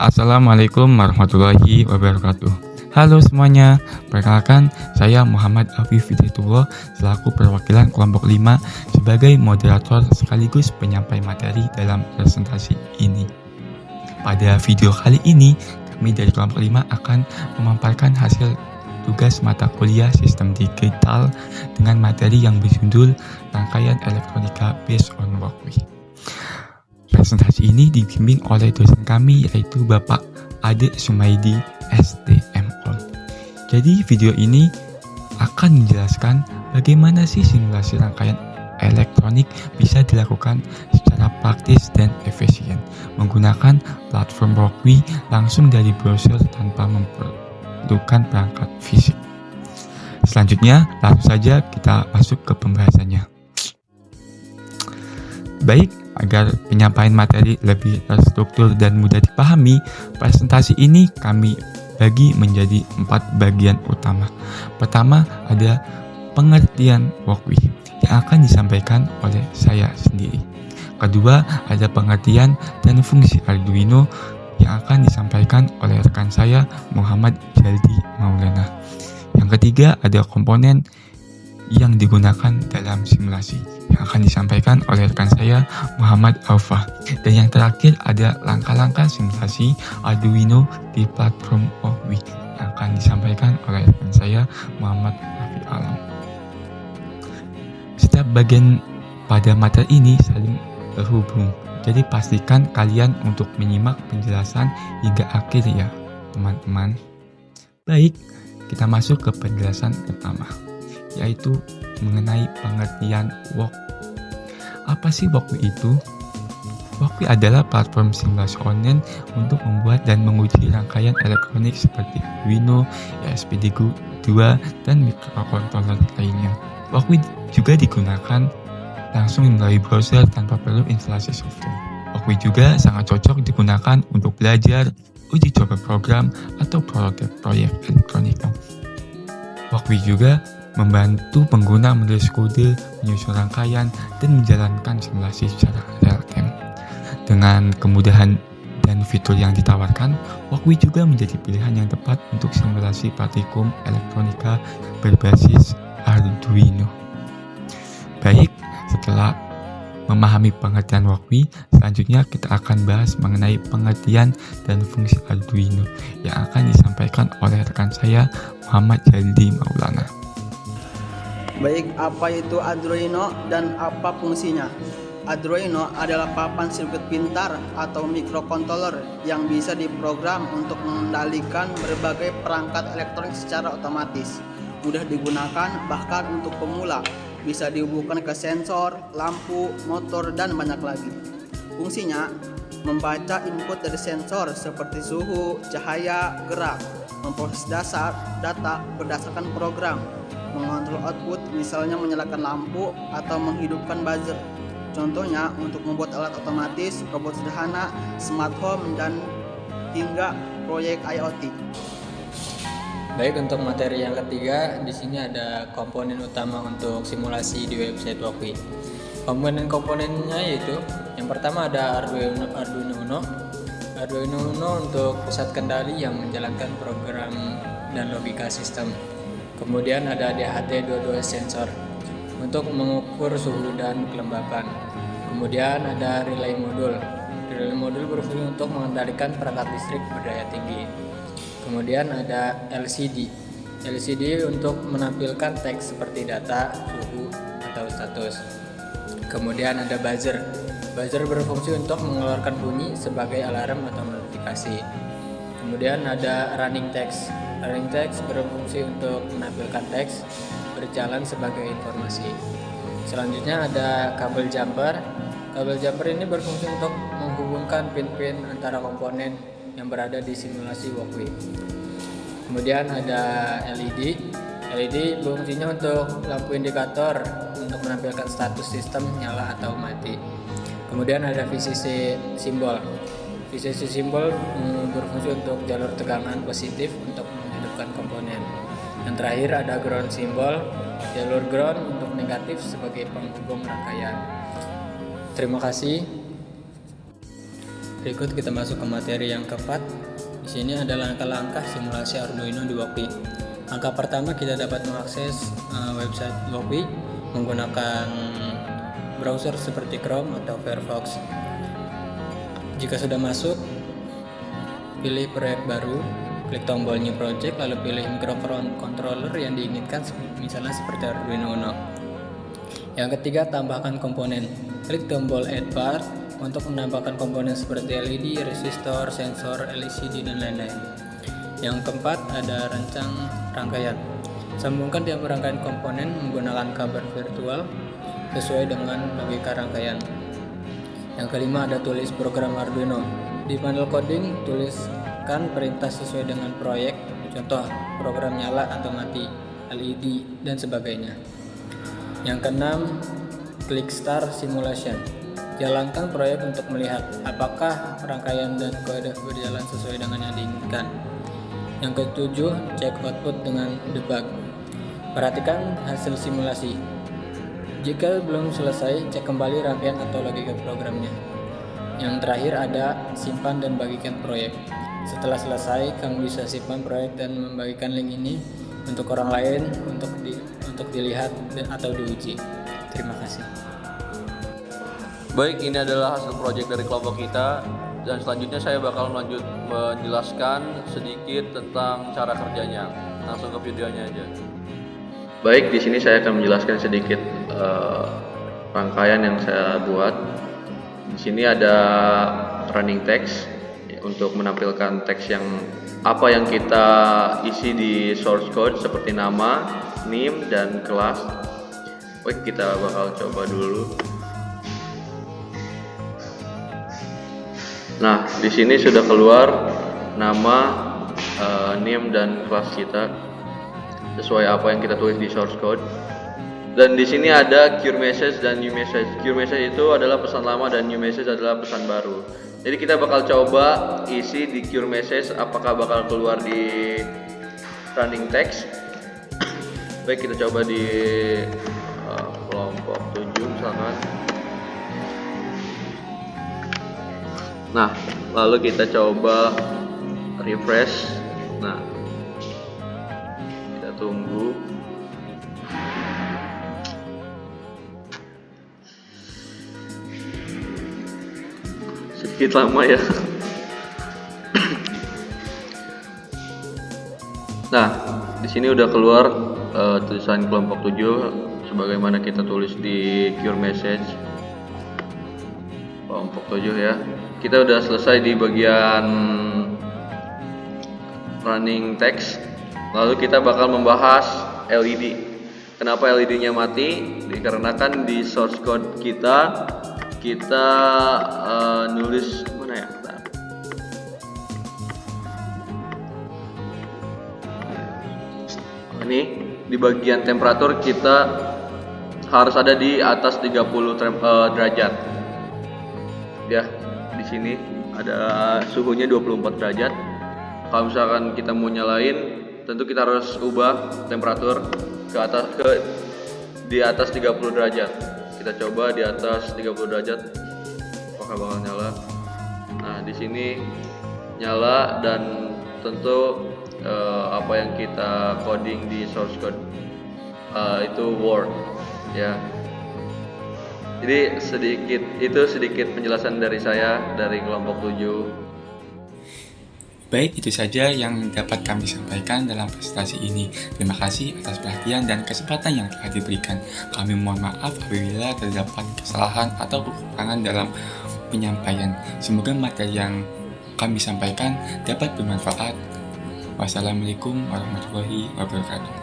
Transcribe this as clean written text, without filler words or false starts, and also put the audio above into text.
Assalamualaikum warahmatullahi wabarakatuh. Halo semuanya, perkenalkan saya Muhammad Afif Hidayatullah selaku perwakilan kelompok 5 sebagai moderator sekaligus penyampai materi dalam presentasi ini. Pada video kali ini, kami dari kelompok 5 akan memaparkan hasil tugas mata kuliah sistem digital dengan materi yang berjudul Rangkaian Elektronika Based on Walkway. Presentasi ini dibimbing oleh dosen kami yaitu Bapak Ade Sumaidi STMO. Jadi video ini akan menjelaskan bagaimana sih simulasi rangkaian elektronik bisa dilakukan secara praktis dan efisien menggunakan platform Walkway langsung dari browser tanpa memerlukan perangkat fisik. Selanjutnya langsung saja kita masuk ke pembahasannya. Baik, agar penyampaian materi lebih terstruktur dan mudah dipahami, presentasi ini kami bagi menjadi 4 bagian utama. Pertama ada pengertian Walkway yang akan disampaikan oleh saya sendiri. Kedua ada pengertian dan fungsi Arduino yang akan disampaikan oleh rekan saya Muhammad Jaldi Maulana. Yang ketiga ada komponen yang digunakan dalam simulasi yang akan disampaikan oleh rekan saya Muhammad Alfa. Dan yang terakhir ada langkah-langkah simulasi Arduino di platform Walkway yang akan disampaikan oleh rekan saya Muhammad Rafi Alam. Setiap bagian pada materi ini saling terhubung, jadi pastikan kalian untuk menyimak penjelasan hingga akhir ya teman-teman. Baik, kita masuk ke penjelasan pertama, yaitu mengenai pengertian Walkway. Apa sih Walkway itu? Walkway adalah platform simulasi online untuk membuat dan menguji rangkaian elektronik seperti Arduino, ESP32, dan mikrokontroler lainnya. Walkway juga digunakan langsung melalui browser tanpa perlu instalasi software. Walkway juga sangat cocok digunakan untuk belajar, uji coba program, atau proyek elektronika. Walkway juga membantu pengguna menulis kode, menyusun rangkaian, dan menjalankan simulasi secara real time. Dengan kemudahan dan fitur yang ditawarkan, Walkway juga menjadi pilihan yang tepat untuk simulasi praktikum elektronika berbasis Arduino. Baik, setelah memahami pengertian Walkway, selanjutnya kita akan bahas mengenai pengertian dan fungsi Arduino yang akan disampaikan oleh rekan saya Muhammad Jaldi Maulana. Baik, apa itu Arduino dan apa fungsinya? Arduino adalah papan sirkuit pintar atau mikrokontroler yang bisa diprogram untuk mengendalikan berbagai perangkat elektronik secara otomatis. Mudah digunakan bahkan untuk pemula, bisa dihubungkan ke sensor, lampu, motor, dan banyak lagi. Fungsinya membaca input dari sensor seperti suhu, cahaya, gerak, memproses data berdasarkan program, mengontrol output misalnya menyalakan lampu atau menghidupkan buzzer. Contohnya untuk membuat alat otomatis, robot sederhana, smart home, dan hingga proyek IoT. Baik, untuk materi yang ketiga, di sini ada komponen utama untuk simulasi di website Walkway. Komponen-komponennya yaitu yang pertama ada Arduino Uno untuk pusat kendali yang menjalankan program dan logika sistem. Kemudian ada DHT22 sensor untuk mengukur suhu dan kelembapan. Kemudian ada relay modul. Relay modul berfungsi untuk mengendalikan perangkat listrik berdaya tinggi. Kemudian ada LCD untuk menampilkan teks seperti data, suhu, atau status. Kemudian ada buzzer berfungsi untuk mengeluarkan bunyi sebagai alarm atau notifikasi. Kemudian ada running text berfungsi untuk menampilkan teks berjalan sebagai informasi. Selanjutnya ada kabel jumper ini berfungsi untuk menghubungkan pin-pin antara komponen yang berada di simulasi Walkway. Kemudian ada LED fungsinya untuk lampu indikator untuk menampilkan status sistem nyala atau mati. Kemudian ada VCC simbol berfungsi untuk jalur tegangan positif untuk menghidupkan komponen. Yang terakhir ada ground simbol, jalur ground untuk negatif sebagai penghubung rangkaian. Terima kasih. Berikut kita masuk ke materi yang keempat. Di sini ada langkah-langkah simulasi Arduino di Walkbee. Langkah pertama, kita dapat mengakses website Walkbee menggunakan browser seperti Chrome atau Firefox. Jika sudah masuk, pilih proyek baru, klik tombol New Project, lalu pilih microcontroller yang diinginkan, misalnya seperti Arduino Uno. Yang ketiga, tambahkan komponen. Klik tombol Add Part untuk menambahkan komponen seperti LED, resistor, sensor, LCD, dan lain-lain. Yang keempat, ada rancang rangkaian. Sambungkan tiap rangkaian komponen menggunakan kabel virtual sesuai dengan logika rangkaian. Yang kelima, ada tulis program Arduino. Di panel coding, tuliskan perintah sesuai dengan proyek, contoh program nyala atau mati, LED, dan sebagainya. Yang keenam, klik Start Simulation. Jalankan proyek untuk melihat apakah rangkaian dan kode berjalan sesuai dengan yang diinginkan. Yang ketujuh, cek output dengan debug. Perhatikan hasil simulasi. Jika belum selesai, cek kembali rangkaian atau logika programnya. Yang terakhir ada simpan dan bagikan proyek. Setelah selesai, kamu bisa simpan proyek dan membagikan link ini untuk orang lain untuk dilihat atau diuji. Terima kasih. Baik, ini adalah hasil proyek dari kelompok kita, dan selanjutnya saya bakal menjelaskan sedikit tentang cara kerjanya. Langsung ke videonya aja. Baik, di sini saya akan menjelaskan sedikit rangkaian yang saya buat. Di sini ada running text untuk menampilkan teks yang kita isi di source code seperti nama, NIM, dan kelas. Baik, kita bakal coba dulu. Nah, di sini sudah keluar nama, NIM, dan kelas kita sesuai apa yang kita tulis di source code. Dan di sini ada cure message dan new message. Cure message itu adalah pesan lama dan new message adalah pesan baru. Jadi kita bakal coba isi di cure message apakah bakal keluar di running text. Baik, kita coba di kelompok 7 misalkan. Nah, lalu kita coba refresh. Nah, kita tunggu. Sedikit lama ya. Nah, di sini udah keluar tulisan kelompok 7 sebagaimana kita tulis di cure message kelompok 7 ya. Kita udah selesai di bagian running text. Lalu kita bakal membahas LED. Kenapa LED-nya mati? Dikarenakan di source code kita nulis mana ya? Ini di bagian temperatur kita harus ada di atas 30 derajat. Ya, di sini ada suhunya 24 derajat. Kalau misalkan kita mau nyalain, tentu kita harus ubah temperatur di atas 30 derajat. Kita coba di atas 30 derajat apakah bakal nyala. Nah, di sini nyala dan tentu apa yang kita coding di source code itu work ya. Jadi sedikit penjelasan dari saya dari kelompok 7. Baik, itu saja yang dapat kami sampaikan dalam presentasi ini. Terima kasih atas perhatian dan kesempatan yang telah diberikan. Kami mohon maaf apabila terdapat kesalahan atau kekurangan dalam penyampaian. Semoga materi yang kami sampaikan dapat bermanfaat. Wassalamualaikum warahmatullahi wabarakatuh.